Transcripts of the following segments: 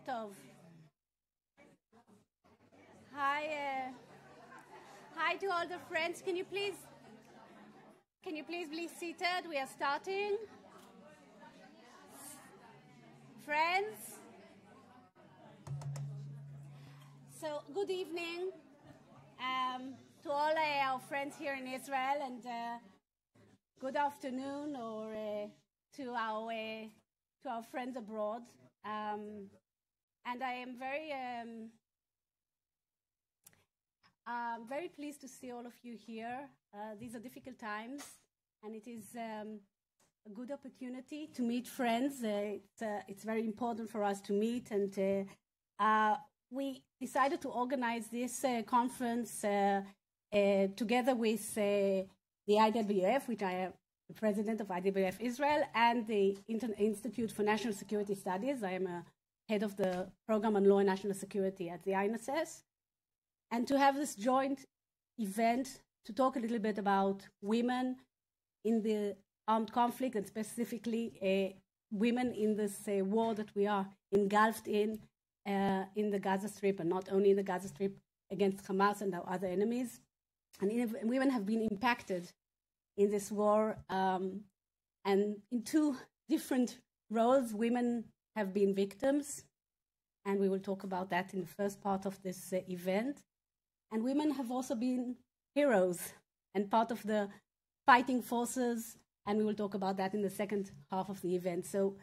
Tov. Hi, hi to all the friends. Can you please be seated? We are starting. Friends. So, good evening to all our friends here in Israel, and good afternoon to our friends abroad. And I am very pleased to see all of you here. These are difficult times, and it is a good opportunity to meet friends. It's very important for us to meet, and we decided to organize this conference together with the IWF, which I am the president of IWF Israel, and the Institute for National Security Studies. I am a head of the program on law and national security at the INSS, and to have this joint event to talk a little bit about women in the armed conflict, and specifically women in this war that we are engulfed in the Gaza Strip, and not only in the Gaza Strip, against Hamas and our other enemies. And women have been impacted in this war, and in two different roles. Women have been victims, and we will talk about that in the first part of this event. And women have also been heroes and part of the fighting forces, and we will talk about that in the second half of the event. So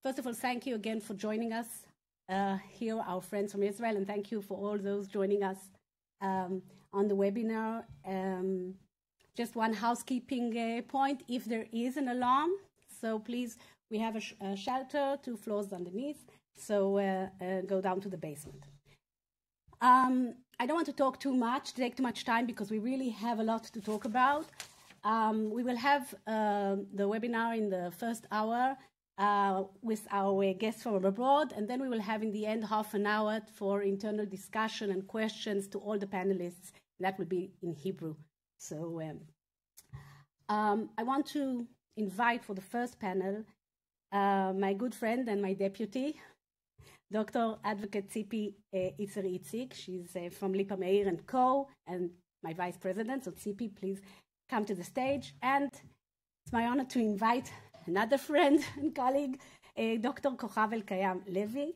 first of all, thank you again for joining us here, our friends from Israel, and thank you for all those joining us on the webinar. Just one housekeeping point: if there is an alarm, so please, we have a shelter 2 floors underneath, so go down to the basement. I don't want to talk too much, take too much time, because we really have a lot to talk about. We will have the webinar in the first hour with our guests from abroad, and then we will have in the end half an hour for internal discussion and questions to all the panelists. That will be in Hebrew. So I want to invite for the first panel my good friend and my deputy, Dr. Advocate Tzipi Itzik. She's from Lipa Meir & Co. and my vice president. So Tzipi, please come to the stage. And it's my honor to invite another friend and colleague, Dr. Kochav El-Kayam Levi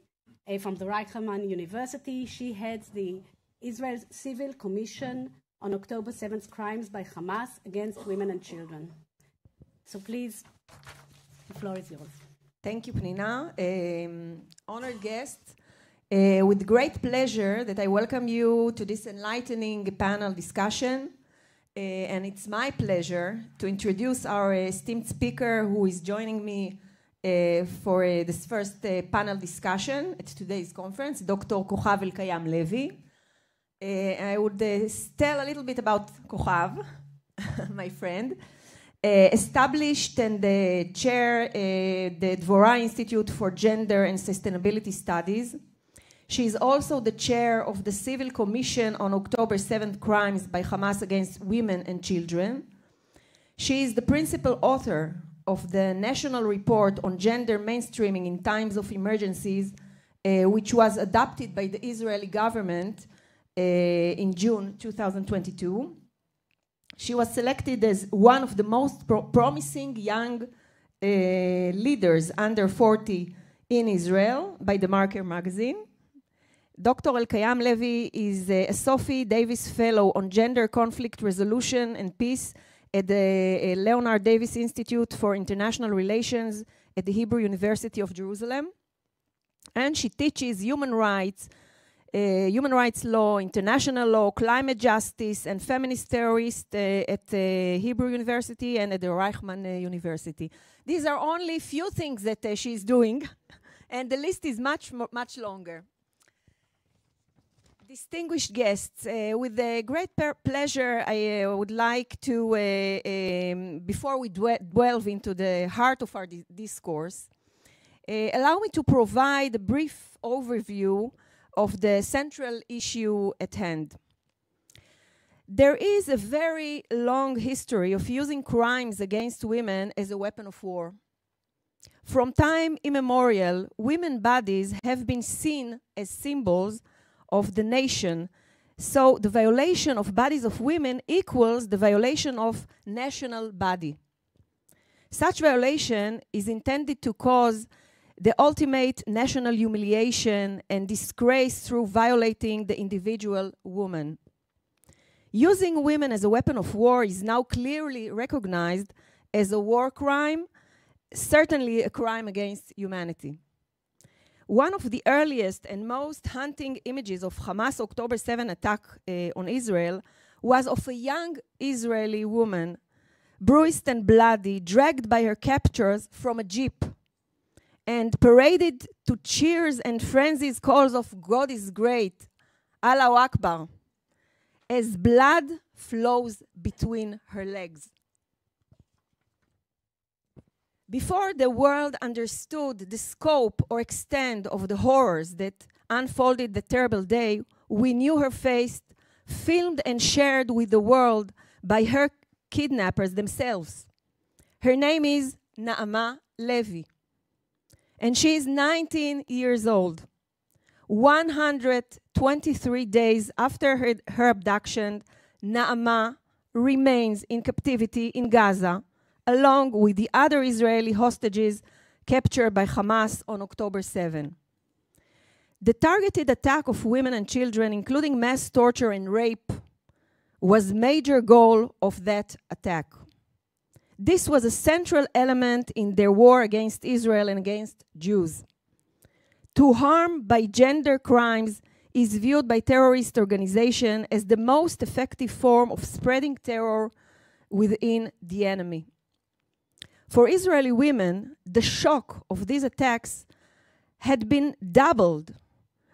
from the Reichman University. She heads the Israel Civil Commission on October 7th crimes by Hamas against women and children. So please, the floor is yours. Thank you, Pnina. Honored guests, with great pleasure that I welcome you to this enlightening panel discussion. And it's my pleasure to introduce our esteemed speaker who is joining me for this first panel discussion at today's conference, Dr. Kochav El-Kayam Levi. I would tell a little bit about Kochav, my friend. Established and chair the Dvora Institute for Gender and Sustainability Studies. She is also the chair of the Civil Commission on October 7th crimes by Hamas against women and children. She is the principal author of the National Report on Gender Mainstreaming in Times of Emergencies, which was adopted by the Israeli government in June 2022. She was selected as one of the most promising young leaders under 40 in Israel by the Marker magazine. Dr. El-Kayam Levi is a Sophie Davis Fellow on Gender Conflict Resolution and Peace at the Leonard Davis Institute for International Relations at the Hebrew University of Jerusalem. And she teaches human rights law, international law, climate justice, and feminist theorist at Hebrew University and at the Reichman University. These are only few things that she's doing, and the list is much longer. Distinguished guests, with great pleasure, I would like to, before we delve into the heart of our discourse, allow me to provide a brief overview of the central issue at hand. There is a very long history of using crimes against women as a weapon of war. From time immemorial, women's bodies have been seen as symbols of the nation. So the violation of bodies of women equals the violation of national body. Such violation is intended to cause the ultimate national humiliation and disgrace through violating the individual woman. Using women as a weapon of war is now clearly recognized as a war crime, certainly a crime against humanity. One of the earliest and most haunting images of Hamas October 7 attack on Israel was of a young Israeli woman, bruised and bloody, dragged by her captors from a jeep and paraded to cheers and frenzied calls of God is great, Allahu Akbar, as blood flows between her legs. Before the world understood the scope or extent of the horrors that unfolded that terrible day, we knew her face, filmed and shared with the world by her kidnappers themselves. Her name is Naama Levy, and she is 19 years old. 123 days after her abduction, Naama remains in captivity in Gaza, along with the other Israeli hostages captured by Hamas on October 7. The targeted attack of women and children, including mass torture and rape, was a major goal of that attack. This was a central element in their war against Israel and against Jews. To harm by gender crimes is viewed by terrorist organizations as the most effective form of spreading terror within the enemy. For Israeli women, the shock of these attacks had been doubled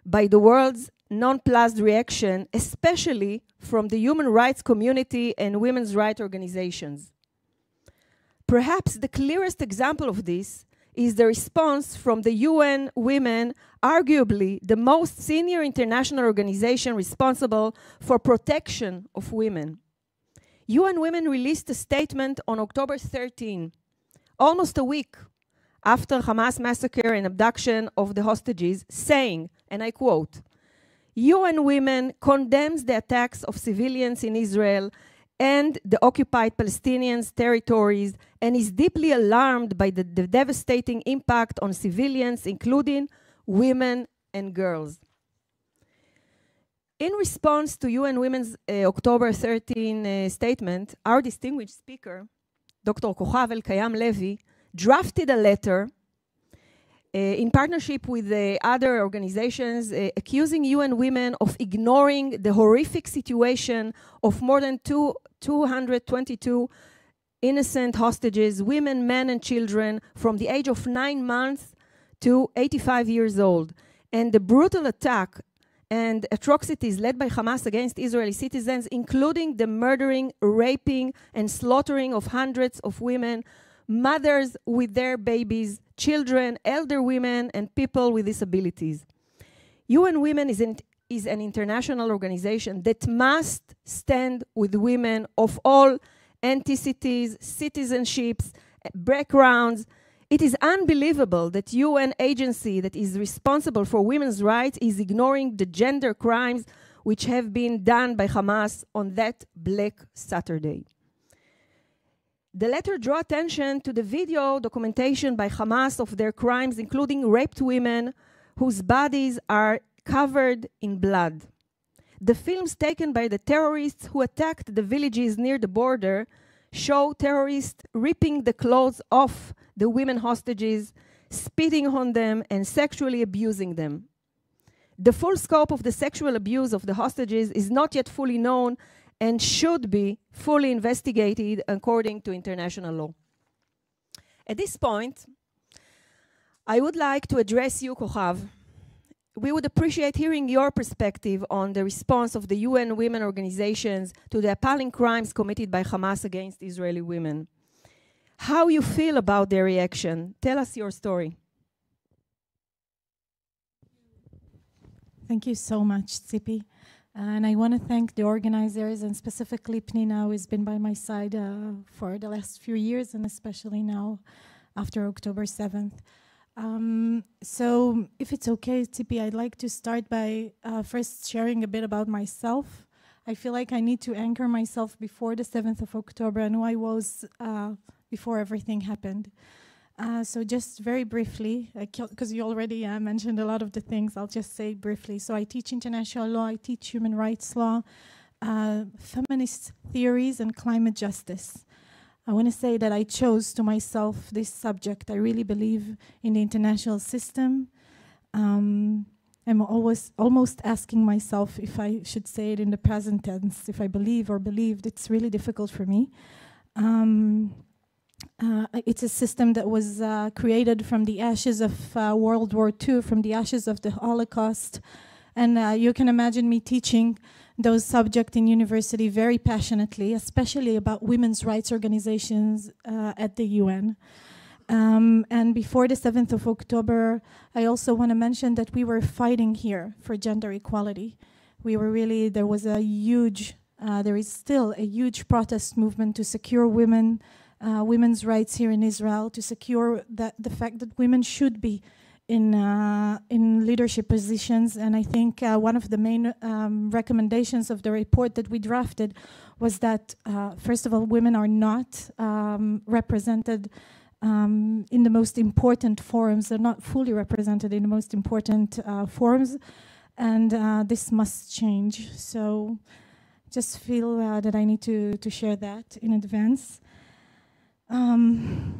by the world's nonplussed reaction, especially from the human rights community and women's rights organizations. Perhaps the clearest example of this is the response from the UN Women, arguably the most senior international organization responsible for protection of women. UN Women released a statement on October 13, almost a week after Hamas massacre and abduction of the hostages, saying, and I quote, UN Women condemns the attacks of civilians in Israel and the occupied Palestinian territories and is deeply alarmed by the devastating impact on civilians, including women and girls. In response to UN Women's October 13 statement, our distinguished speaker, Dr. Kochav El-Kayam Levy, drafted a letter in partnership with the other organizations accusing UN Women of ignoring the horrific situation of more than 222 innocent hostages, women, men, and children from the age of 9 months to 85 years old, and the brutal attack and atrocities led by Hamas against Israeli citizens, including the murdering, raping, and slaughtering of hundreds of women, mothers with their babies, children, elder women, and people with disabilities. UN Women is an international organization that must stand with women of all ethnicities, citizenships, backgrounds. It is unbelievable that UN agency that is responsible for women's rights is ignoring the gender crimes which have been done by Hamas on that Black Saturday. The letter drew attention to the video documentation by Hamas of their crimes, including raped women whose bodies are covered in blood. The films taken by the terrorists who attacked the villages near the border show terrorists ripping the clothes off the women hostages, spitting on them, and sexually abusing them. The full scope of the sexual abuse of the hostages is not yet fully known and should be fully investigated according to international law. At this point, I would like to address you, Kochav. We would appreciate hearing your perspective on the response of the UN women organizations to the appalling crimes committed by Hamas against Israeli women. How you feel about their reaction? Tell us your story. Thank you so much, Tzipi. And I want to thank the organizers, and specifically Pnina, who has been by my side for the last few years, and especially now after October 7th. So if it's okay, Tzipi, I'd like to start by first sharing a bit about myself. I feel like I need to anchor myself before the 7th of October and who I was before everything happened. So just very briefly, because you already mentioned a lot of the things, I'll just say briefly. So I teach international law, I teach human rights law, feminist theories and climate justice. I want to say that I chose to myself this subject. I really believe in the international system. I'm almost asking myself if I should say it in the present tense, if I believe or believed. It's really difficult for me. It's a system that was created from the ashes of World War II, from the ashes of the Holocaust. And you can imagine me teaching those subjects in university very passionately, especially about women's rights organizations at the UN. And before the 7th of October, I also want to mention that we were fighting here for gender equality. We were really, there was a huge, there is still a huge protest movement to secure women's rights here in Israel, to secure that the fact that women should be in leadership positions. And I think one of the main recommendations of the report that we drafted was that, first of all, women are not represented in the most important forums. They're not fully represented in the most important forums, and this must change. So just feel that I need to share that in advance.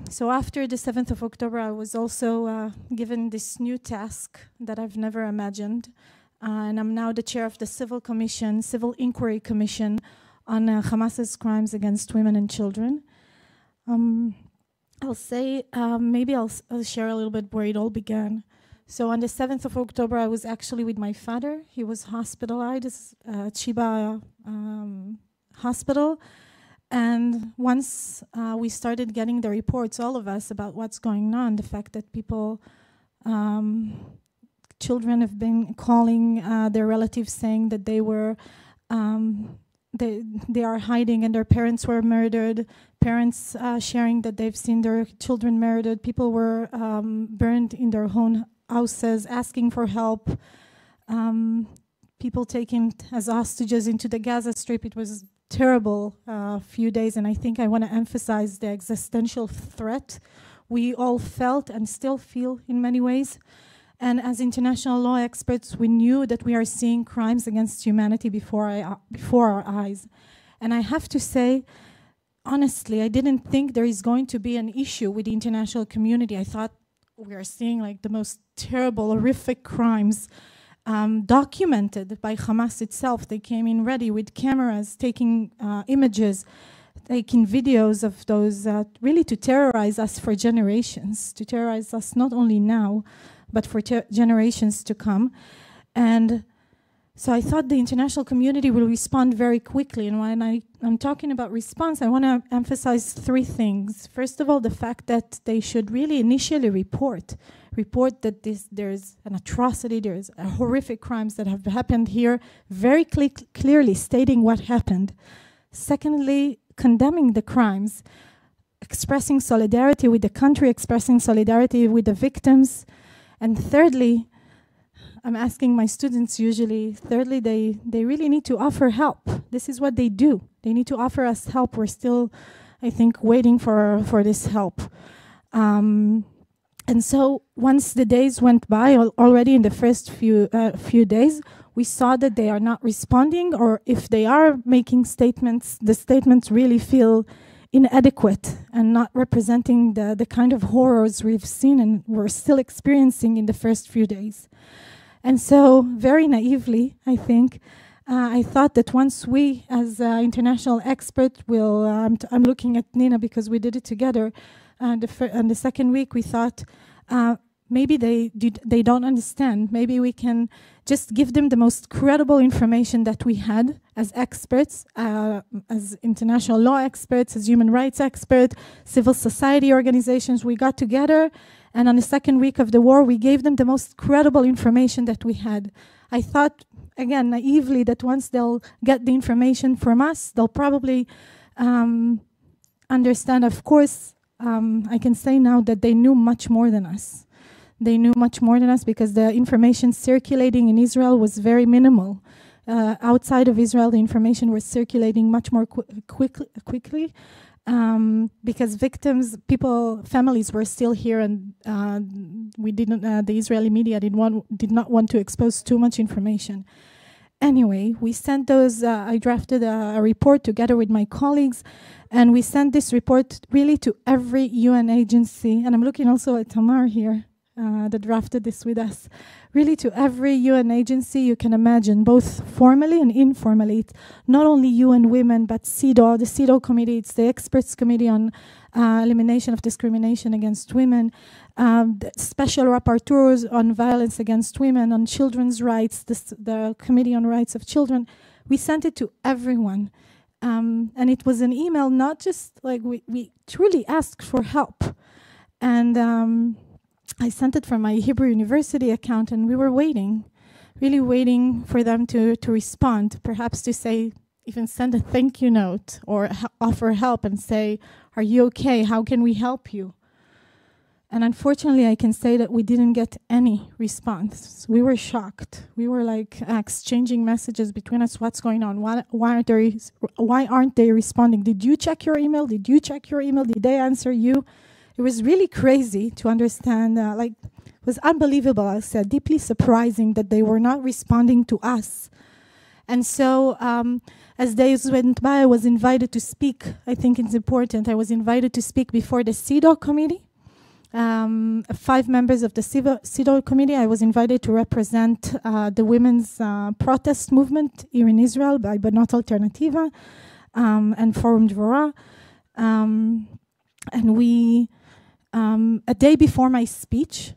So after the 7th of October, I was also given this new task that I've never imagined. And I'm now the chair of the Civil Inquiry Commission on Hamas's crimes against women and children. I'll say, maybe I'll share a little bit where it all began. So on the 7th of October, I was actually with my father. He was hospitalized at Sheba Hospital. And once we started getting the reports, all of us, about what's going on, the fact that people, children have been calling their relatives saying that they were, they are hiding and their parents were murdered, parents sharing that they've seen their children murdered, people were burned in their own houses, asking for help, people taken as hostages into the Gaza Strip. It was terrible few days, and I think I want to emphasize the existential threat we all felt and still feel in many ways. And as international law experts, we knew that we are seeing crimes against humanity before our eyes. And I have to say, honestly, I didn't think there is going to be an issue with the international community. I thought we are seeing like the most terrible, horrific crimes documented by Hamas itself. They came in ready with cameras, taking images, taking videos of those, really to terrorize us for generations, to terrorize us not only now, but for generations to come. And so I thought the international community will respond very quickly. And when I'm talking about response, I want to emphasize three things. First of all, the fact that they should really initially report that there's an atrocity, there's horrific crimes that have happened here, very clearly stating what happened. Secondly, condemning the crimes, expressing solidarity with the country, expressing solidarity with the victims. And thirdly, I'm asking my students usually, thirdly, they really need to offer help. This is what they do. They need to offer us help. We're still, I think, waiting for this help. And so once the days went by, already in the first few days, we saw that they are not responding, or if they are making statements, the statements really feel inadequate and not representing the kind of horrors we've seen and we're still experiencing in the first few days. And so, very naively, I think, I thought that once we, as international experts, will, I'm looking at Nina because we did it together, on the second week we thought, maybe they don't understand. Maybe we can just give them the most credible information that we had as experts, as international law experts, as human rights experts, civil society organizations. We got together, and on the second week of the war, we gave them the most credible information that we had. I thought, again, naively, that once they'll get the information from us, they'll probably understand, of course, I can say now that they knew much more than us. They knew much more than us because the information circulating in Israel was very minimal. Outside of Israel, the information was circulating much more quickly because victims, families were still here, and we didn't. The Israeli media did not want to expose too much information. Anyway, we sent those. I drafted a report together with my colleagues, and we sent this report really to every UN agency. And I'm looking also at Tamar here. That drafted this with us, really to every UN agency you can imagine, both formally and informally. It's not only UN Women, but CEDAW, the CEDAW committee. It's the Experts Committee on Elimination of Discrimination Against Women, the Special Rapporteurs on Violence Against Women, on Children's Rights, the Committee on Rights of Children. We sent it to everyone. And it was an email, not just like we truly asked for help. And I sent it from my Hebrew University account, and we were waiting, really waiting for them to respond, perhaps to say, even send a thank you note or offer help and say, are you okay? How can we help you? And unfortunately, I can say that we didn't get any response. We were shocked. We were like exchanging messages between us. What's going on? Why aren't they responding? Did you check your email? Did you check your email? Did they answer you? It was really crazy to understand, it was unbelievable, I said, deeply surprising that they were not responding to us. And so as days went by, I was invited to speak. I think it's important. I was invited to speak before the CEDAW committee. 5 members of the CEDAW committee. I was invited to represent the women's protest movement here in Israel by Banot Alternativa and Forum Dvorah. And we... a day before my speech,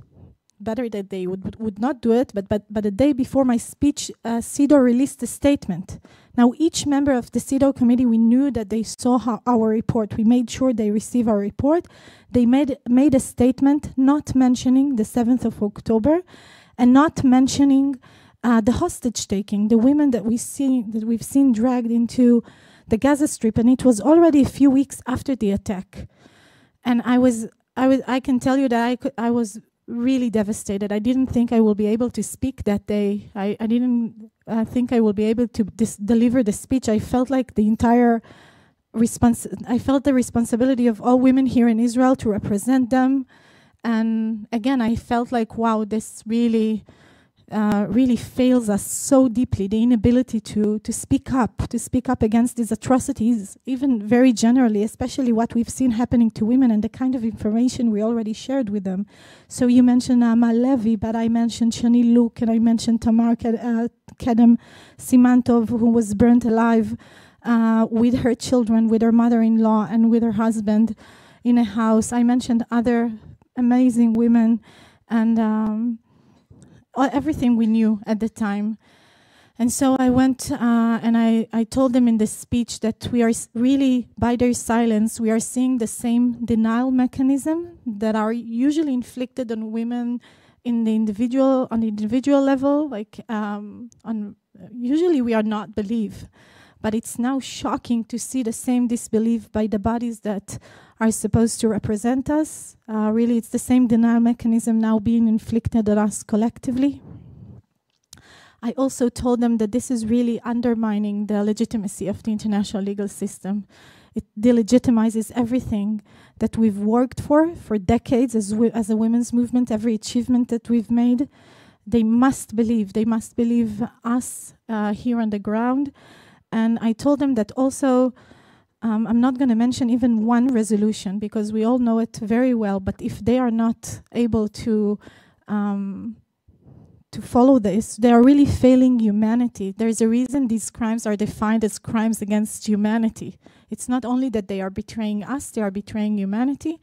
better that they would not do it, but a day before my speech, CEDAW released a statement. Now, each member of the CEDAW committee, we knew that they saw our report. We made sure they receive our report. They made a statement not mentioning the 7th of October and not mentioning the hostage taking, the women that we've seen dragged into the Gaza Strip, and it was already a few weeks after the attack. And I can tell you that I was really devastated. I didn't think I will be able to speak that day. I didn't think I will be able to deliver the speech. I felt like I felt the responsibility of all women here in Israel to represent them. And again, I felt like, wow, this really fails us so deeply, the inability to speak up against these atrocities, even very generally, especially what we've seen happening to women and the kind of information we already shared with them. So you mentioned Amal Levy, but I mentioned Shani Luke, and I mentioned Tamar Kedem Simantov, who was burnt alive with her children, with her mother-in-law, and with her husband in a house. I mentioned other amazing women, and everything we knew at the time. And so I went and I told them in this speech that we are really, by their silence, we are seeing the same denial mechanism that are usually inflicted on women on the individual level. Usually we are not believed, but it's now shocking to see the same disbelief by the bodies that are supposed to represent us. Really, it's the same denial mechanism now being inflicted at us collectively. I also told them that this is really undermining the legitimacy of the international legal system. It delegitimizes everything that we've worked for decades as a women's movement, every achievement that we've made. They must believe us here on the ground. And I told them that also, I'm not going to mention even one resolution because we all know it very well, but if they are not able to follow this, they are really failing humanity. There's a reason these crimes are defined as crimes against humanity. It's not only that they are betraying us, they are betraying humanity.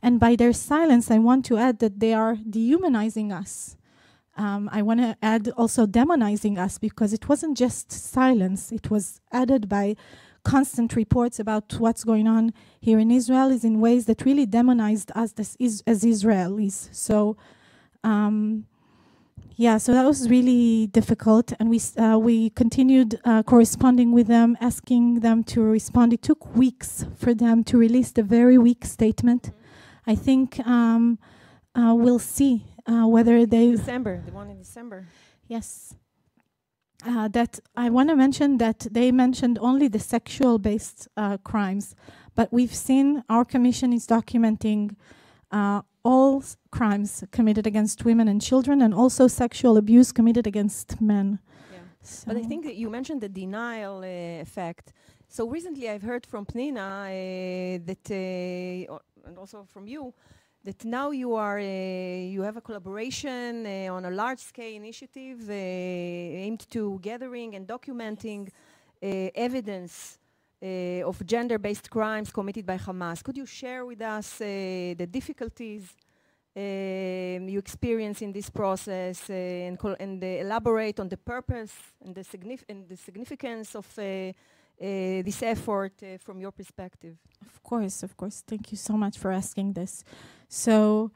And by their silence, I want to add that they are dehumanizing us. I want to add also demonizing us, because it wasn't just silence. It was added by constant reports about what's going on here in Israel is in ways that really demonized us as Israelis. So Yeah, so that was really difficult, and we continued corresponding with them, asking them to respond. It took weeks for them to release the very weak statement. I think we'll see whether they... December, the one in December. Yes. That I want to mention that they mentioned only the sexual-based crimes, but we've seen our commission is documenting all crimes committed against women and children, and also sexual abuse committed against men. Yeah. So But I think that you mentioned the denial effect. So recently I've heard from Pnina that, and also from you, that now you have a collaboration on a large-scale initiative aimed to gathering and documenting evidence of gender-based crimes committed by Hamas. Could you share with us the difficulties you experience in this process and elaborate on the purpose and the significance of this effort from your perspective? Of course. Thank you so much for asking this. So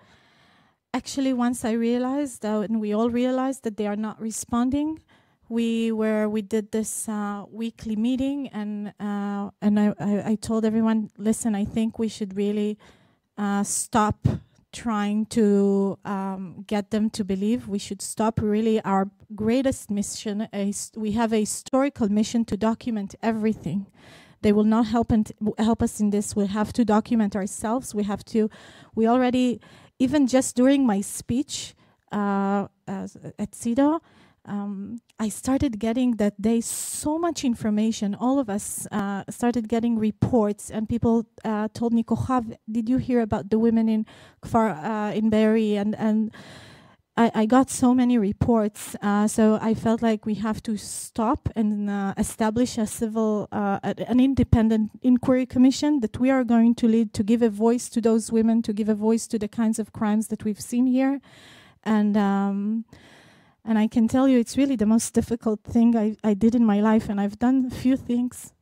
actually, once I realized, and we all realized that they are not responding, we did this weekly meeting, and I told everyone, listen, I think we should really stop trying to get them to believe. We should stop. Really, our greatest mission we have a historical mission to document everything. They will not help us in this. We have to document ourselves. We already, even just during my speech at CEDAW, I started getting that day so much information. All of us started getting reports, and people told me, Kochav, did you hear about the women in Kfar, in Be'eri? And I got so many reports. So I felt like we have to stop and establish an independent inquiry commission that we are going to lead, to give a voice to those women, to give a voice to the kinds of crimes that we've seen here. And I can tell you, it's really the most difficult thing I did in my life, and I've done a few things.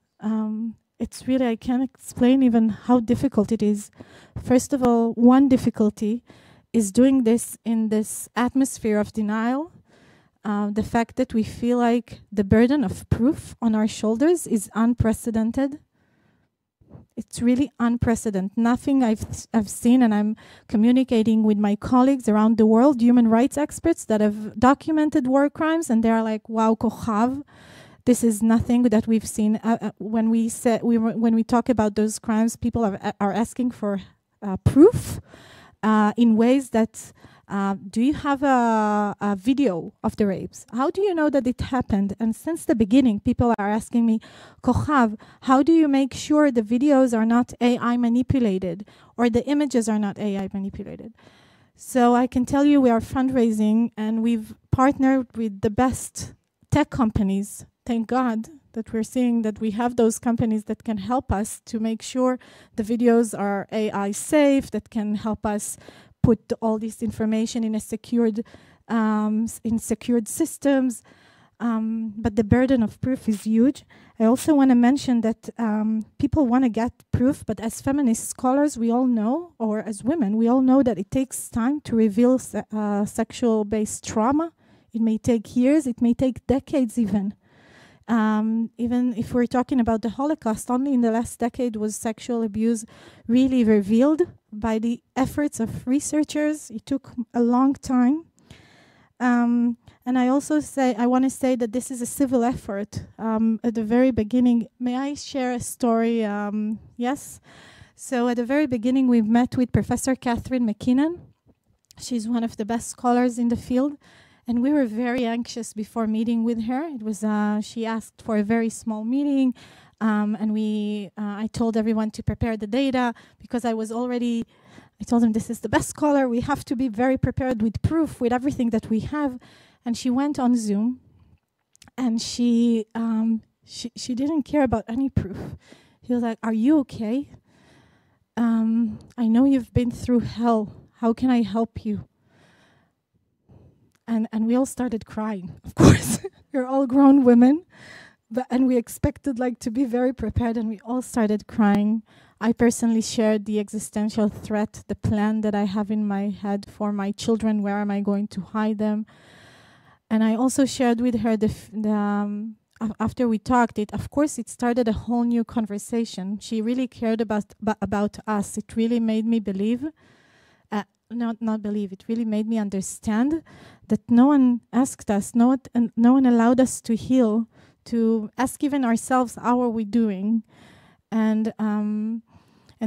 It's really, I can't explain even how difficult it is. First of all, one difficulty is doing this in this atmosphere of denial. The fact that we feel like the burden of proof on our shoulders is unprecedented. It's really unprecedented. Nothing I've seen, and I'm communicating with my colleagues around the world, human rights experts that have documented war crimes, and they are like, "Wow, Kochav, this is nothing that we've seen." When we talk about those crimes, people are asking for proof in ways that. Do you have a video of the rapes? How do you know that it happened? And since the beginning, people are asking me, Kochav, how do you make sure the videos are not AI manipulated or the images are not AI manipulated? So I can tell you we are fundraising, and we've partnered with the best tech companies. Thank God that we're seeing that we have those companies that can help us to make sure the videos are AI safe, that can help us put all this information in secured systems, but the burden of proof is huge. I also want to mention that people want to get proof, but as feminist scholars, we all know, or as women, we all know that it takes time to reveal sexual-based trauma. It may take years, it may take decades even. Even if we're talking about the Holocaust, only in the last decade was sexual abuse really revealed by the efforts of researchers. It took a long time. And I want to say that this is a civil effort. At the very beginning, may I share a story? Yes. So at the very beginning, we met with Professor Catherine McKinnon. She's one of the best scholars in the field. And we were very anxious before meeting with her. It was she asked for a very small meeting, and I told everyone to prepare the data because I told them this is the best scholar. We have to be very prepared with proof, with everything that we have. And she went on Zoom, and she didn't care about any proof. She was like, "Are you okay? I know you've been through hell. How can I help you?" And we all started crying, of course. We're all grown women, and we expected to be very prepared, and we all started crying. I personally shared the existential threat, the plan that I have in my head for my children. Where am I going to hide them? And I also shared with her after we talked, of course, it started a whole new conversation. She really cared about us. It really made me believe, not believe, it really made me understand that no one asked us, no one allowed us to heal, to ask even ourselves, how are we doing? And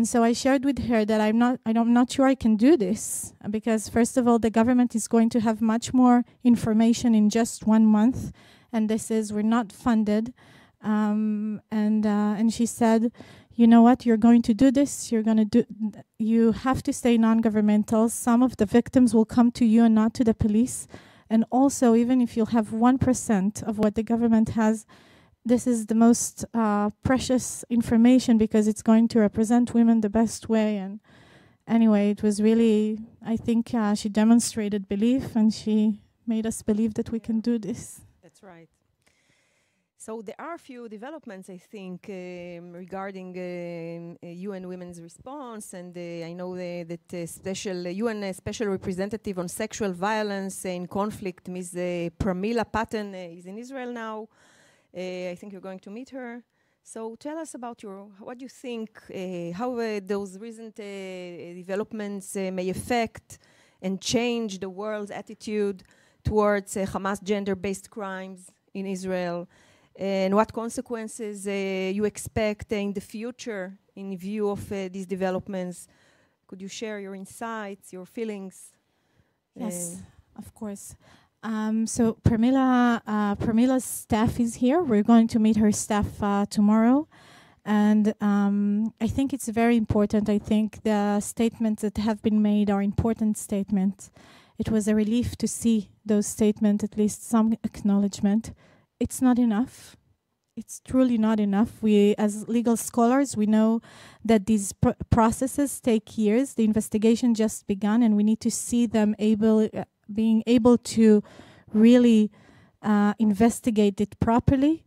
so I shared with her that I'm not sure I can do this, because first of all, the government is going to have much more information in just 1 month, and this is, we're not funded. And she said, you know what, you're going to do this, you have to stay non-governmental. Some of the victims will come to you and not to the police. And also, even if you'll have 1% of what the government has, this is the most precious information, because it's going to represent women the best way. And anyway, it was really, I think she demonstrated belief, and she made us believe that we can do this. That's right. So there are a few developments, I think, regarding UN Women's response, and I know that special UN Special Representative on Sexual Violence in Conflict, Ms. Pramila Patten, is in Israel now. I think you're going to meet her. So tell us about what you think, how those recent developments may affect and change the world's attitude towards Hamas gender-based crimes in Israel, and what consequences you expect in the future in view of these developments. Could you share your insights, your feelings? Yes, of course. So Pramila's staff is here. We're going to meet her staff tomorrow. And I think it's very important. I think the statements that have been made are important statements. It was a relief to see those statements, at least some acknowledgement. It's not enough. It's truly not enough. We, as legal scholars, we know that these processes take years. The investigation just begun, and we need to see them being able to really investigate it properly.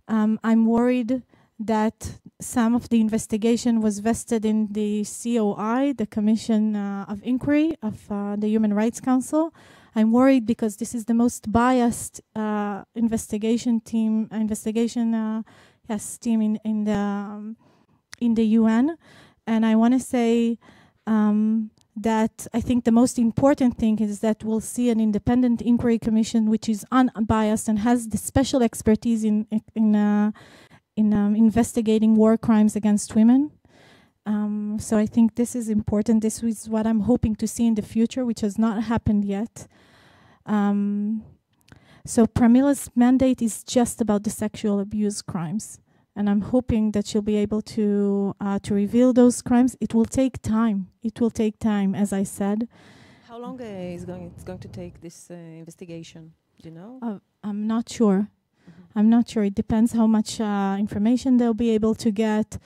I'm worried that some of the investigation was vested in the COI, the Commission of Inquiry of the Human Rights Council. I'm worried because this is the most biased investigation team in the UN, and I want to say that I think the most important thing is that we'll see an independent inquiry commission which is unbiased and has the special expertise in investigating war crimes against women. So I think this is important. This is what I'm hoping to see in the future, which has not happened yet. So Pramila's mandate is just about the sexual abuse crimes, and I'm hoping that she'll be able to reveal those crimes. It will take time. It will take time, as I said. How long it's going to take this investigation? Do you know? I'm not sure. I'm not sure. It depends how much information they'll be able to get.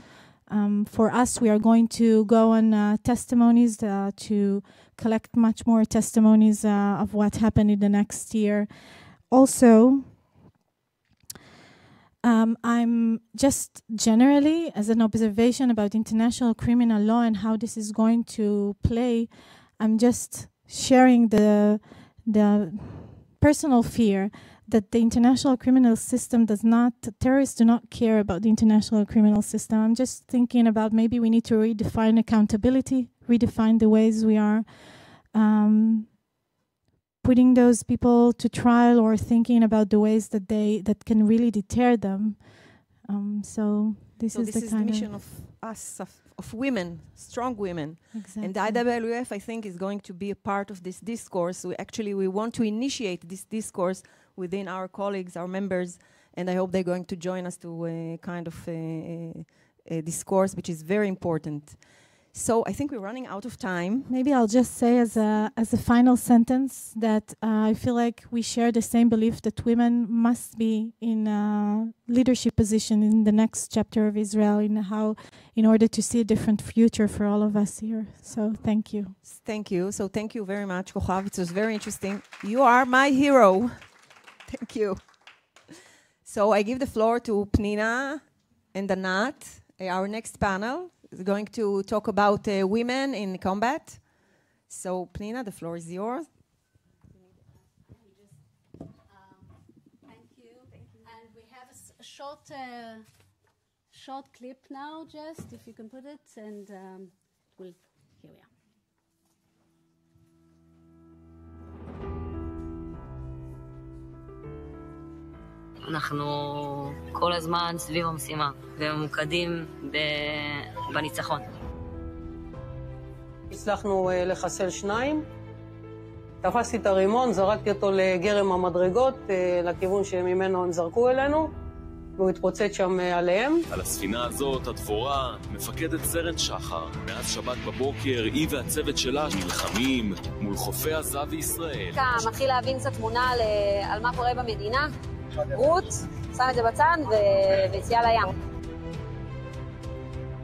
For us, we are going to go on testimonies to collect much more testimonies of what happened in the next year. Also, I'm just generally, as an observation about international criminal law and how this is going to play, I'm just sharing the personal fear that the international criminal system terrorists do not care about the international criminal system. I'm just thinking about maybe we need to redefine accountability, redefine the ways we are putting those people to trial, or thinking about the ways that can really deter them. So this is the mission of us, of women, strong women. Exactly. And the IWF, I think, is going to be a part of this discourse. We want to initiate this discourse within our colleagues, our members, and I hope they're going to join us to a kind of a discourse which is very important. So I think we're running out of time. Maybe I'll just say as a final sentence that I feel like we share the same belief that women must be in a leadership position in the next chapter of Israel, in order to see a different future for all of us here. So thank you. Thank you. So thank you very much, Kochav. It was very interesting. You are my hero. Thank you. So I give the floor to Pnina and Anat. Our next panel is going to talk about women in combat. So Pnina, the floor is yours. We have a short clip now, just if you can put it, and here we are. אנחנו כל הזמן סביב המשימה וממוקדים בניצחון. הצלחנו לחסל 2. תפסתי את הרימון, זרקתי אותו לגרם המדרגות, לכיוון שממנו הם זרקו אלינו, והוא התפוצץ שם עליהם. על הספינה הזאת, הדבורה, מפקדת סרן שחר. מאז שבת בבוקר, היא והצוות שלה נלחמים מול חופי עזה וישראל. מתחיל להבין קצת תמונה על מה קורה במדינה. רות, שם את זה בצד ויציאה לים.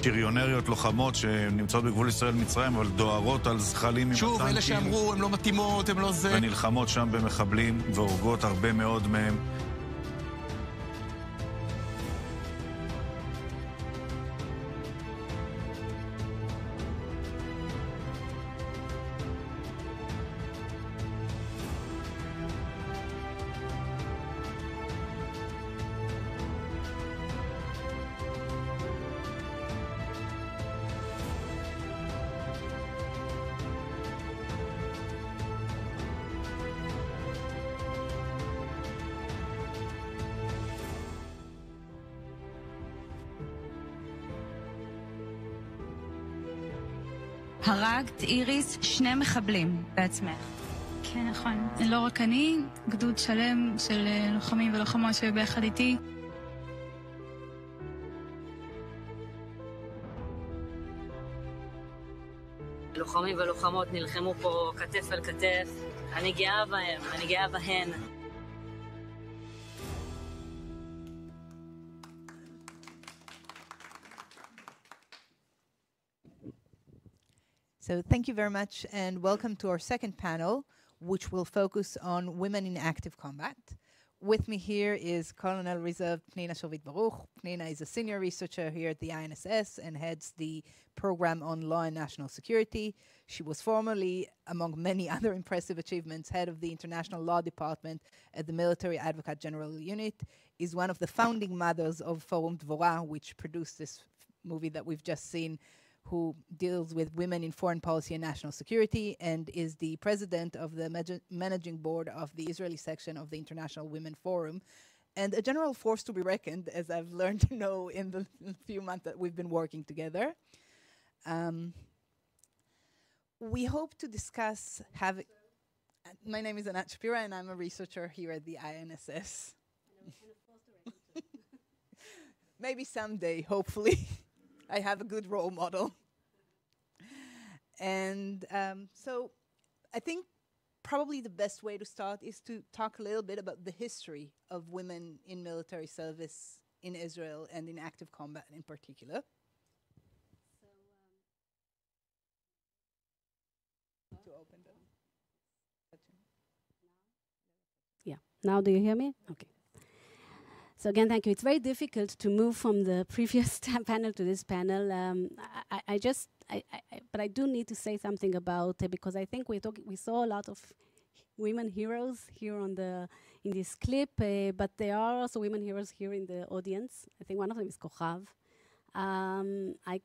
שריונריות לוחמות שנמצאות בגבול ישראל-מצרים, אבל דוהרות על זחלים עם שוב, אלה שאמרו, הם לא מתאימות, הם לא זה. ונלחמות שם במחבלים והורגות הרבה מאוד מהם. הרגת, איריס, 2 מחבלים בעצמך. כן, נכון. לא רק אני, גדוד שלם של לוחמים ולוחמות שהיו ביחד איתי. לוחמים ולוחמות נלחמו פה כתף אל כתף. אני גאה בהם, אני גאה בהן. So thank you very much and welcome to our second panel, which will focus on women in active combat. With me here is Colonel Reserve Pnina Shovit Baruch. Pnina is a senior researcher here at the INSS and heads the program on law and national security. She was formerly, among many other impressive achievements, head of the International Law Department at the Military Advocate General Unit, is one of the founding mothers of Forum Dvora, which produced this movie that we've just seen, who deals with women in foreign policy and national security, and is the president of the managing board of the Israeli section of the International Women Forum, and a general force to be reckoned, as I've learned to know in the few months that we've been working together. We hope to discuss my name is Anat Shapira, and I'm a researcher here at the INSS. Maybe someday, hopefully. I have a good role model. And so I think probably the best way to start is to talk a little bit about the history of women in military service in Israel and in active combat in particular. To open them. Yeah. Now do you hear me? Okay. So again, thank you. It's very difficult to move from the previous panel to this panel. But I do need to say something about it because I think we saw a lot of women heroes here in this clip, but there are also women heroes here in the audience. I think one of them is Kochav. I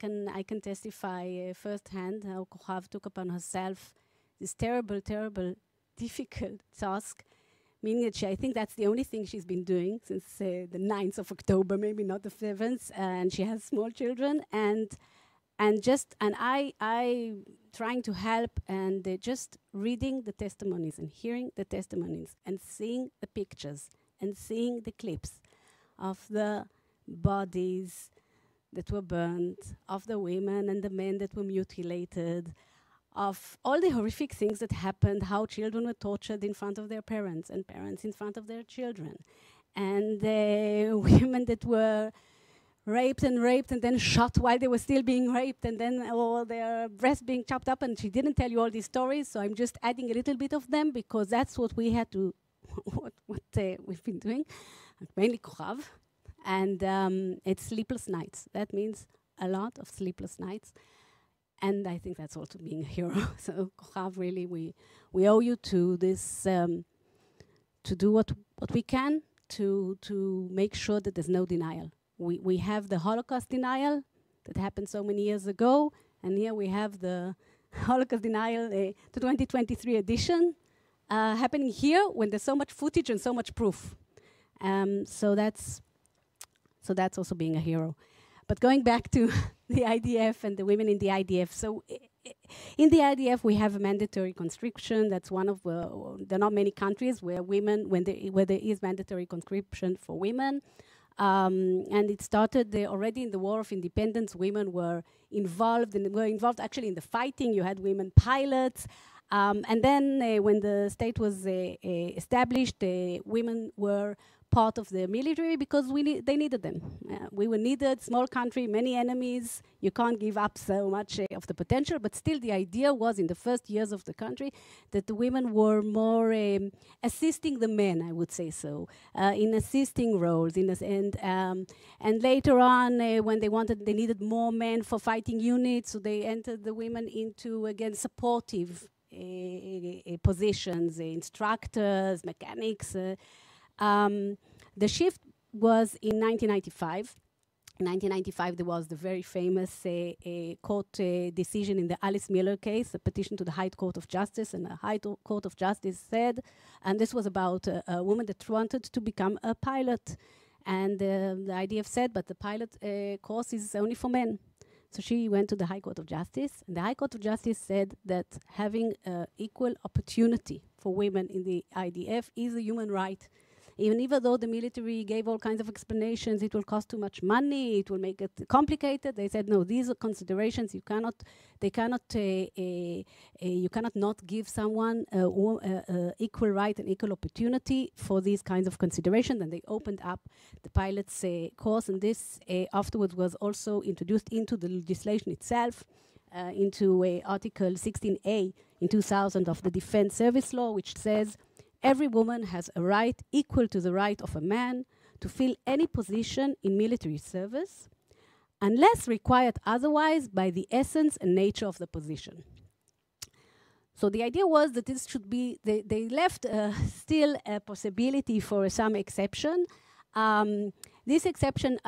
can testify firsthand how Kochav took upon herself this terrible, difficult task. Meaning that I think that's the only thing she's been doing since the 9th of October, maybe not the 7th, and she has small children, and I trying to help and just reading the testimonies and hearing the testimonies and seeing the pictures and seeing the clips of the bodies that were burned, of the women and the men that were mutilated, of all the horrific things that happened, how children were tortured in front of their parents and parents in front of their children, and women that were raped and then shot while they were still being raped, and then all their breasts being chopped up. And she didn't tell you all these stories, so I'm just adding a little bit of them because that's what we had to, what we've been doing, mainly Kochav. And it's sleepless nights. That means a lot of sleepless nights. And I think that's also being a hero. So Kochav, really, we owe you to this, to do what we can to make sure that there's no denial. We have the Holocaust denial that happened so many years ago, and here we have the Holocaust denial, the 2023 edition, happening here when there's so much footage and so much proof. So that's also being a hero. But going back to the IDF and the women in the IDF, so in the IDF we have a mandatory conscription. That's one of there are not many countries where where there is mandatory conscription for women. And it started already in the War of Independence. Women were involved actually in the fighting. You had women pilots. And then when the state was established, women were part of the military because they needed them. We were needed, small country, many enemies. You can't give up so much of the potential, but still the idea was in the first years of the country that the women were more assisting the men, I would say so, in assisting roles. And later on, when they needed more men for fighting units, so they entered the women into, again, supportive positions, instructors, mechanics. The shift was in 1995. In 1995, there was the very famous court decision in the Alice Miller case, a petition to the High Court of Justice, and the High Court of Justice said, and this was about a woman that wanted to become a pilot, and the IDF said, but the pilot course is only for men. So she went to the High Court of Justice, and the High Court of Justice said that having equal opportunity for women in the IDF is a human right. Even though the military gave all kinds of explanations, it will cost too much money, it will make it complicated. They said, no, these are considerations. You cannot not give someone equal right and equal opportunity for these kinds of considerations. And they opened up the pilot's course, and this afterwards was also introduced into the legislation itself, into Article 16A in 2000 of the Defense Service Law, which says, every woman has a right equal to the right of a man to fill any position in military service, unless required otherwise by the essence and nature of the position. So the idea was that this should be, they left still a possibility for some exception. This exception,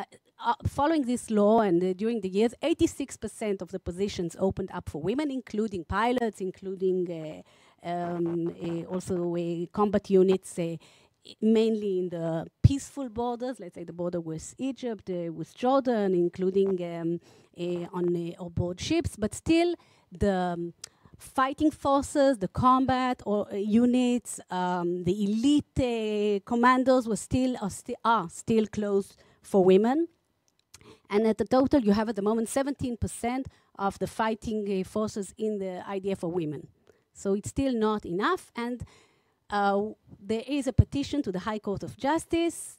following this law and during the years, 86% of the positions opened up for women, including pilots, including also combat units, mainly in the peaceful borders, let's say the border with Egypt, with Jordan, including on board ships, but still the fighting forces, the combat units, the elite commandos are still closed for women. And at the total, you have at the moment 17% of the fighting forces in the IDF are women. So it's still not enough, and there is a petition to the High Court of Justice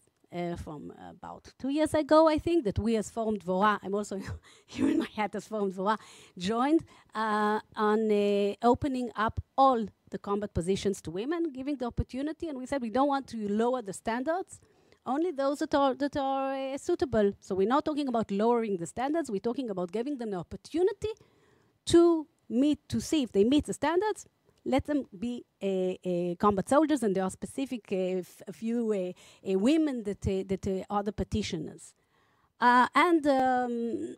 from about 2 years ago, I think, that we as Forum Dvora, I'm also here in my hat as Forum Dvora, joined on opening up all the combat positions to women, giving the opportunity, and we said we don't want to lower the standards, only those that are suitable. So we're not talking about lowering the standards, we're talking about giving them the opportunity to see if they meet the standards, let them be combat soldiers, and there are specific a few women that are the petitioners. And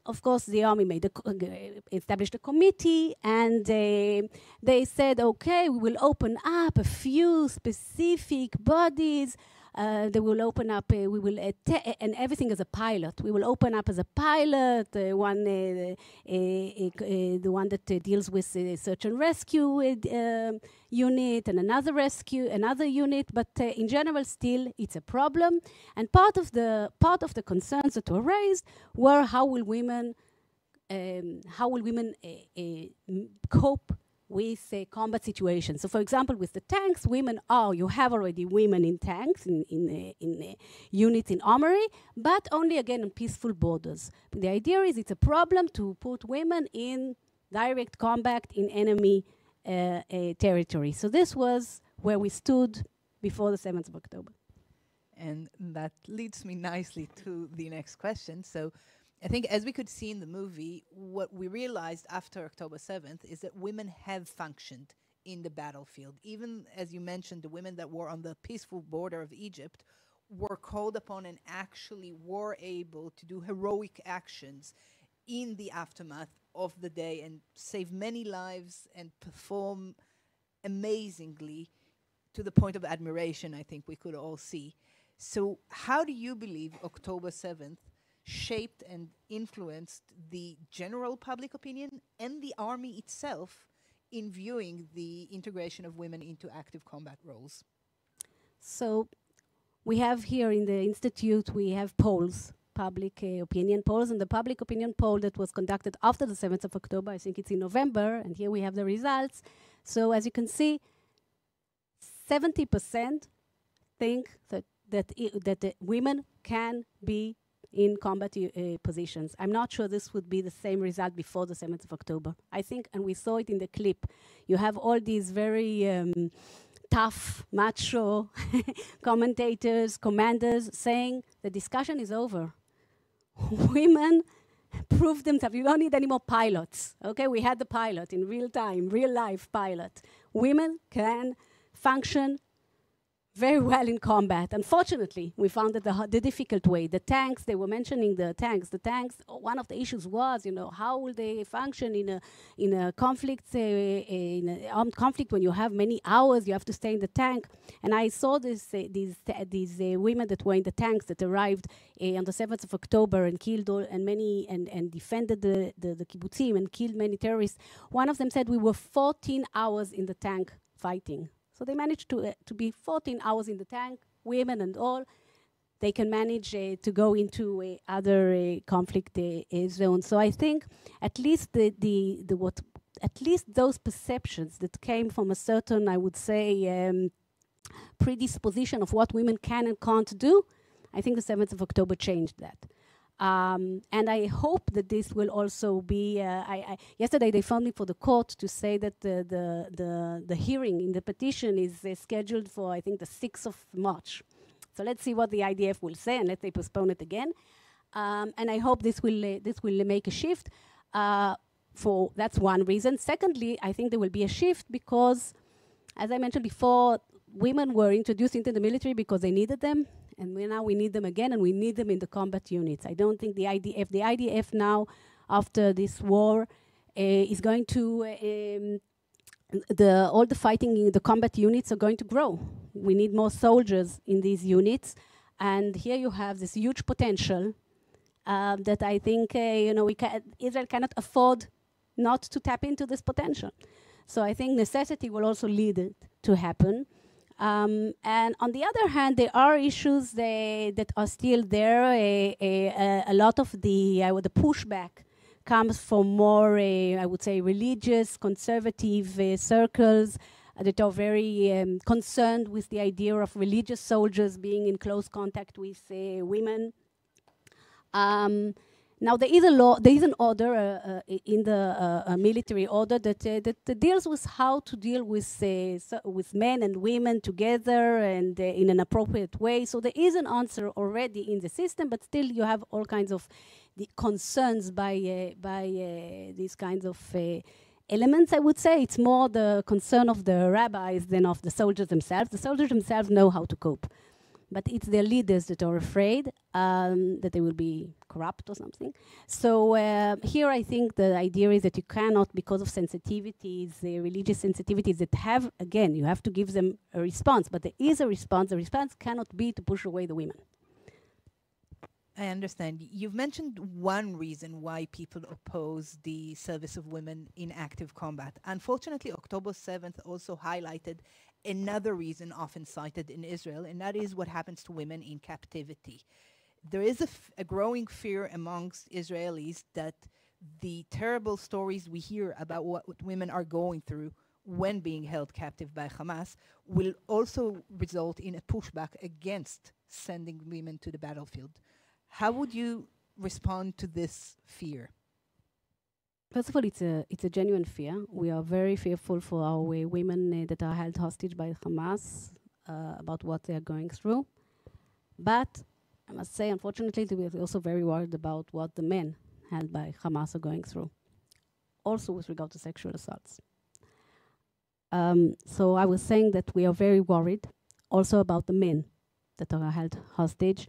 of course, the army established a committee, and they said, okay, we will open up a few specific bodies. They will open up, we will, and everything as a pilot. We will open up as a pilot, the one that deals with search and rescue unit, and another unit. But in general, still, it's a problem. And part of the concerns that were raised were how will women cope with combat situations. So, for example, with the tanks, you have already women in tanks, in units in armory, but only, again, on peaceful borders. But the idea is it's a problem to put women in direct combat in enemy territory. So this was where we stood before the 7th of October. And that leads me nicely to the next question. So I think, as we could see in the movie, what we realized after October 7th is that women have functioned in the battlefield. Even, as you mentioned, the women that were on the peaceful border of Egypt were called upon and actually were able to do heroic actions in the aftermath of the day and save many lives and perform amazingly to the point of admiration, I think we could all see. So how do you believe October 7th shaped and influenced the general public opinion and the army itself in viewing the integration of women into active combat roles? So we have here in the Institute, we have polls, public opinion polls, and the public opinion poll that was conducted after the 7th of October, I think it's in November, and here we have the results. So as you can see, 70% think that women can be in combat positions. I'm not sure this would be the same result before the 7th of October. I think, and we saw it in the clip, you have all these very tough, macho commentators, commanders saying the discussion is over. Women prove themselves. You don't need any more pilots. Okay, we had the pilot in real time, real life pilot. Women can function very well in combat. Unfortunately, we found it the difficult way. The tanks, they were mentioning the tanks. The tanks, one of the issues was, you know, how will they function in a conflict, in an armed conflict when you have many hours, you have to stay in the tank. And I saw these women that were in the tanks that arrived on the 7th of October and killed all, and defended the kibbutzim and killed many terrorists. One of them said we were 14 hours in the tank fighting. So they managed to be 14 hours in the tank, women and all. They can manage to go into other conflict zones. So I think at least at least those perceptions that came from a certain, I would say, predisposition of what women can and can't do, I think the 7th of October changed that. And I hope that this will also be, yesterday they phoned me for the court to say that the hearing in the petition is scheduled for, I think, the 6th of March. So let's see what the IDF will say, and let's say postpone it again. And I hope this will make a shift. That's one reason. Secondly, I think there will be a shift because, as I mentioned before, women were introduced into the military because they needed them. And now we need them again, and we need them in the combat units. I don't think the IDF now, after this war, is going to, all the fighting in the combat units are going to grow. We need more soldiers in these units. And here you have this huge potential that I think, Israel cannot afford not to tap into this potential. So I think necessity will also lead it to happen. And on the other hand, there are issues that are still there. A lot of the pushback comes from more, I would say, religious, conservative circles that are very concerned with the idea of religious soldiers being in close contact with women. Now there is a law, there is an order in the military order that deals with how to deal with men and women together and in an appropriate way. So there is an answer already in the system, but still you have all kinds of concerns by these kinds of elements. I would say it's more the concern of the rabbis than of the soldiers themselves. The soldiers themselves know how to cope. But it's their leaders that are afraid that they will be corrupt or something. So here I think the idea is that you cannot, because of sensitivities, religious sensitivities that have, again, you have to give them a response. But there is a response. The response cannot be to push away the women. I understand. You've mentioned one reason why people oppose the service of women in active combat. Unfortunately, October 7th also highlighted another reason often cited in Israel, and that is what happens to women in captivity. There is a growing fear amongst Israelis that the terrible stories we hear about what women are going through when being held captive by Hamas will also result in a pushback against sending women to the battlefield. How would you respond to this fear? First of all, it's a genuine fear. We are very fearful for our women that are held hostage by Hamas about what they are going through. But I must say, unfortunately, we are also very worried about what the men held by Hamas are going through, also with regard to sexual assaults. So I was saying that we are very worried also about the men that are held hostage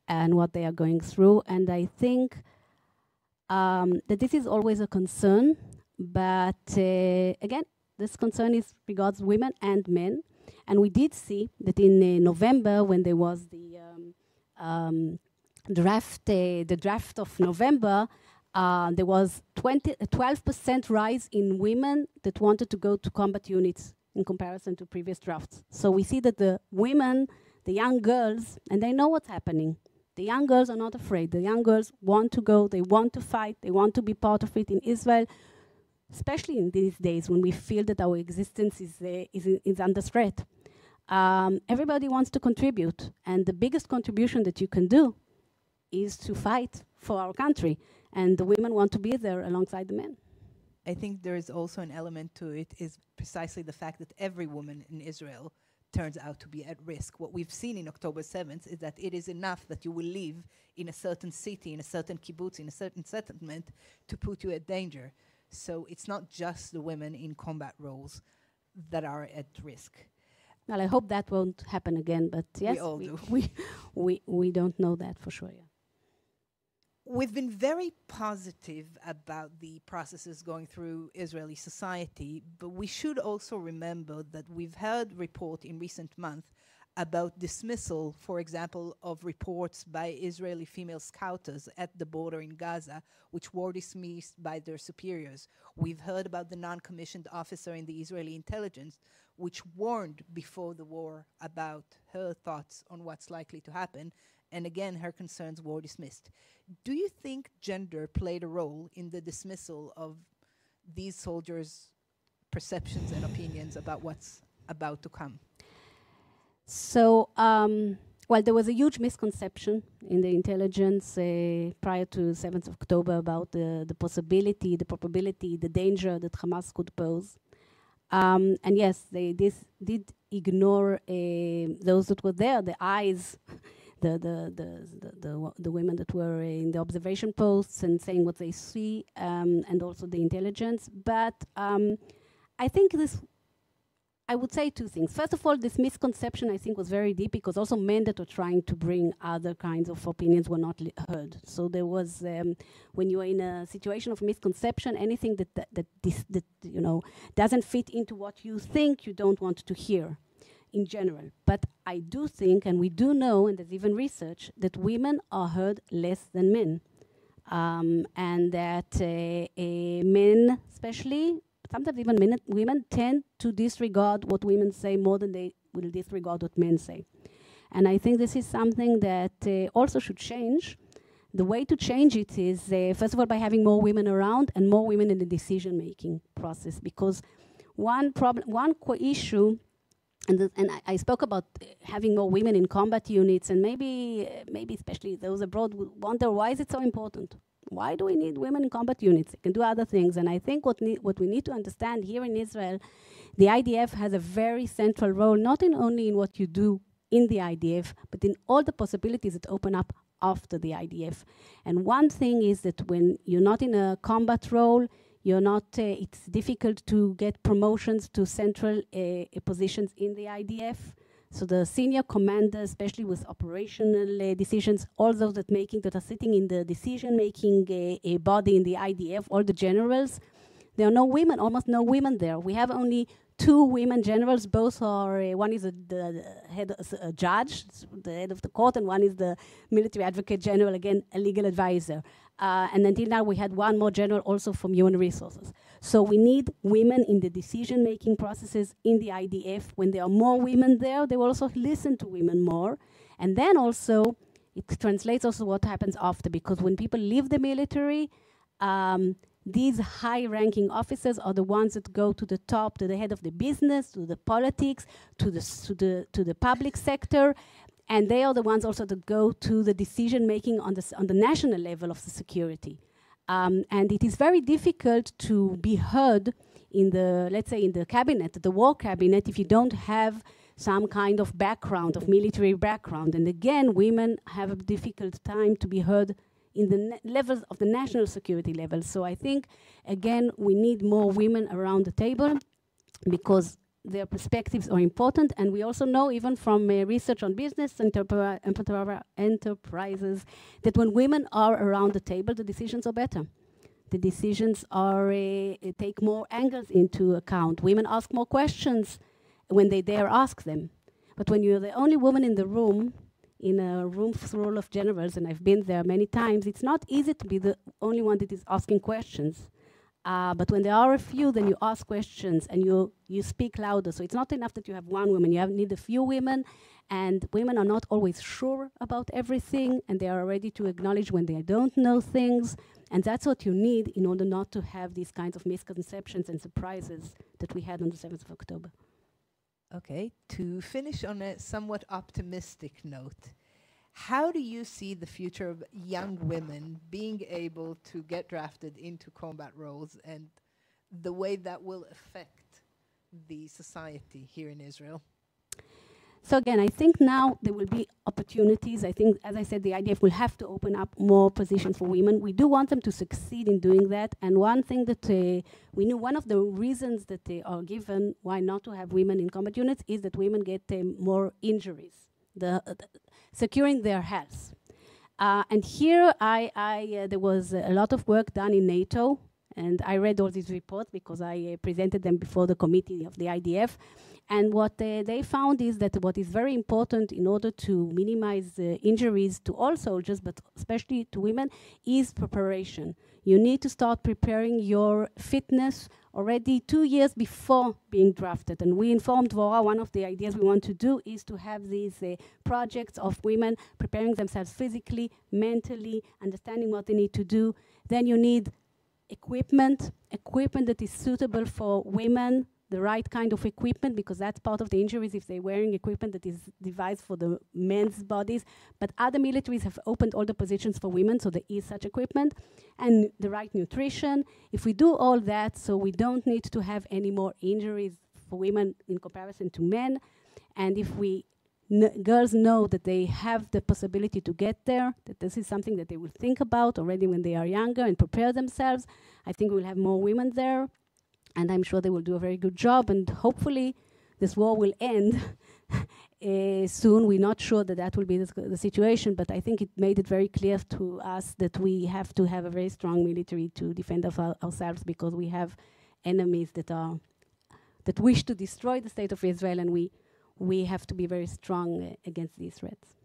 and what they are going through. And I think that this is always a concern, but again, this concern regards women and men. And we did see that in November, when there was the draft of November, there was 12% rise in women that wanted to go to combat units in comparison to previous drafts. So we see that the women, the young girls, and they know what's happening. The young girls are not afraid. The young girls want to go, they want to fight, they want to be part of it in Israel, especially in these days when we feel that our existence is under threat. Everybody wants to contribute, and the biggest contribution that you can do is to fight for our country, and the women want to be there alongside the men. I think there is also an element to it is precisely the fact that every woman in Israel turns out to be at risk. What we've seen in October 7th is that it is enough that you will live in a certain city, in a certain kibbutz, in a certain settlement to put you at danger. So it's not just the women in combat roles that are at risk. Well, I hope that won't happen again, but yes, we all do. We don't know that for sure, yeah. We've been very positive about the processes going through Israeli society, but we should also remember that we've heard report in recent months about dismissal, for example, of reports by Israeli female scouters at the border in Gaza, which were dismissed by their superiors. We've heard about the non-commissioned officer in the Israeli intelligence, which warned before the war about her thoughts on what's likely to happen, and again, her concerns were dismissed. Do you think gender played a role in the dismissal of these soldiers' perceptions and opinions about what's about to come? So, well, there was a huge misconception in the intelligence prior to 7th of October about the possibility, the probability, the danger that Hamas could pose. And yes, they did ignore those that were there, the eyes, the women that were in the observation posts and saying what they see, and also the intelligence. But I think I would say two things. First of all, this misconception, I think, was very deep because also men that were trying to bring other kinds of opinions were not heard. So there was, when you are in a situation of misconception, anything that you know doesn't fit into what you think, you don't want to hear, in general. But I do think, and we do know, and there's even research, that women are heard less than men, and that men, especially. Sometimes even women tend to disregard what women say more than they will disregard what men say. And I think this is something that also should change. The way to change it is, first of all, by having more women around and more women in the decision-making process. Because one issue, and I spoke about having more women in combat units, and maybe especially those abroad will wonder, why is it so important? Why do we need women in combat units? They can do other things. And I think what we need to understand here in Israel, the IDF has a very central role, not only in what you do in the IDF, but in all the possibilities that open up after the IDF. And one thing is that when you're not in a combat role, it's difficult to get promotions to central positions in the IDF. So the senior commander, especially with operational decisions, all those that are sitting in the decision-making body in the IDF, all the generals, there are no women, almost no women there. We have only 2 women generals. Both are, one is the head, a judge, the head of the court, and one is the military advocate general, again, a legal advisor. And until now, we had one more general also from human resources. So we need women in the decision-making processes in the IDF. When there are more women there, they will also listen to women more. And then also, it translates also what happens after, because when people leave the military, these high-ranking officers are the ones that go to the top, to the head of the business, to the politics, to the public sector, and they are the ones also that go to the decision-making on the national level of the security. And it is very difficult to be heard in the, let's say, in the cabinet, the war cabinet, if you don't have some kind of background, of military background. And again, women have a difficult time to be heard in the levels of the national security level. So I think, again, we need more women around the table, because their perspectives are important, and we also know, even from research on business enterprises, that when women are around the table, the decisions are better. The decisions are take more angles into account. Women ask more questions when they dare ask them. But when you're the only woman in the room, in a room full of generals, and I've been there many times, it's not easy to be the only one that is asking questions. But when there are a few, then you ask questions and you speak louder. So it's not enough that you have one woman. You need a few women, and women are not always sure about everything, and they are ready to acknowledge when they don't know things. And that's what you need in order not to have these kinds of misconceptions and surprises that we had on the 7th of October. Okay, to finish on a somewhat optimistic note, how do you see the future of young women being able to get drafted into combat roles and the way that will affect the society here in Israel? So again, I think now there will be opportunities. I think, as I said, the IDF will have to open up more positions for women. We do want them to succeed in doing that. And one thing that we knew, one of the reasons that they are given why not to have women in combat units is that women get more injuries, securing their health. And here there was a lot of work done in NATO, and I read all these reports because I presented them before the committee of the IDF. And what they found is that what is very important in order to minimize injuries to all soldiers, but especially to women, is preparation. You need to start preparing your fitness already 2 years before being drafted. And we informed Vora, one of the ideas we want to do is to have these projects of women preparing themselves physically, mentally, understanding what they need to do. Then you need equipment that is suitable for women, the right kind of equipment, because that's part of the injuries if they're wearing equipment that is devised for the men's bodies. But other militaries have opened all the positions for women, so there is such equipment. And the right nutrition. If we do all that, so we don't need to have any more injuries for women in comparison to men. And if we girls know that they have the possibility to get there, that this is something that they will think about already when they are younger and prepare themselves, I think we'll have more women there. And I'm sure they will do a very good job, and hopefully this war will end soon. We're not sure that that will be the situation, but I think it made it very clear to us that we have to have a very strong military to defend ourselves, because we have enemies that wish to destroy the state of Israel, and we have to be very strong against these threats.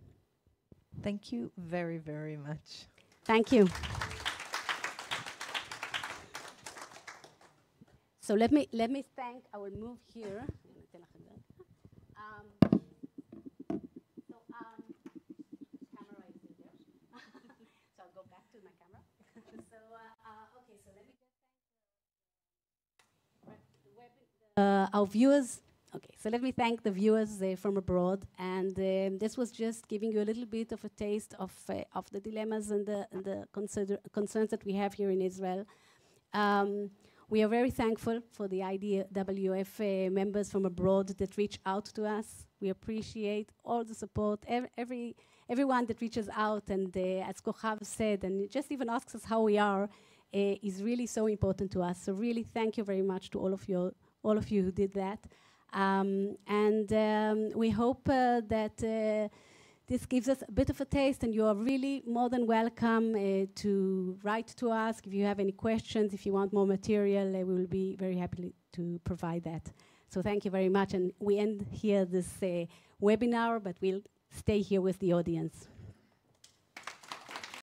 Thank you very, very much. Thank you. So let me thank. I will move here. Camera is in there. So I'll go back to my camera. So okay. So let me just thank our viewers. Okay. So let me thank the viewers from abroad, and this was just giving you a little bit of a taste of the dilemmas and the concerns that we have here in Israel. We are very thankful for the IDWF members from abroad that reach out to us. We appreciate all the support, everyone that reaches out, and as Kochav said, and just even asks us how we are, is really so important to us. So really thank you very much to all of you who did that. We hope that this gives us a bit of a taste, and you are really more than welcome to write to us if you have any questions. If you want more material, we will be very happy to provide that. So thank you very much, and we end here this webinar, but we'll stay here with the audience.